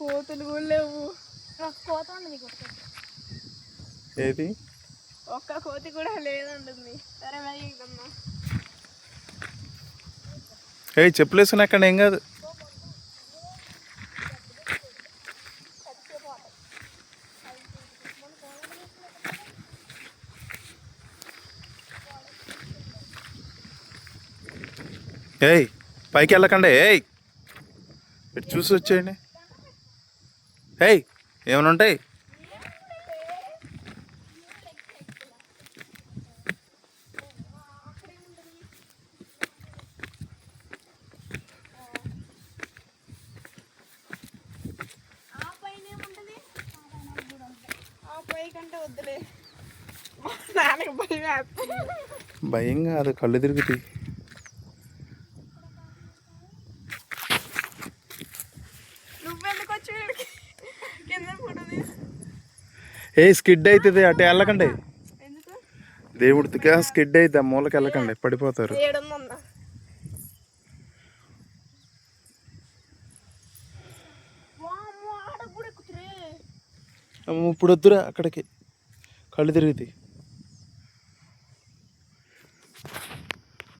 కోతులు కూడా లేవు. కోత ఉన్నది ఏది ఒక్క కోతి కూడా లేదంటుంది. సరే మరి ఏ చెప్పులేసుకుని అక్కడ ఏం కాదు. ఏయ్ పైకి వెళ్ళకండి. ఏయ్ ఇటు చూసి వచ్చేయండి. ఏయ్ ఏమైనా ఉంటాయి. వద్దులే, నాన్నకి భయం. భయం కాదు, కళ్ళు తిరుగుతాయి. నువ్వెందుకు వచ్చి కింద ఫోటోది? ఏ స్కిడ్ అవుతుంది, అటు వెళ్ళకండి. దేవుడిగా స్కిడ్ అయితే ఆ మూలకి వెళ్ళకండి, పడిపోతారు. ఇప్పుడు వద్దురా, అక్కడికి కళ్ళు తిరుగుతాయి.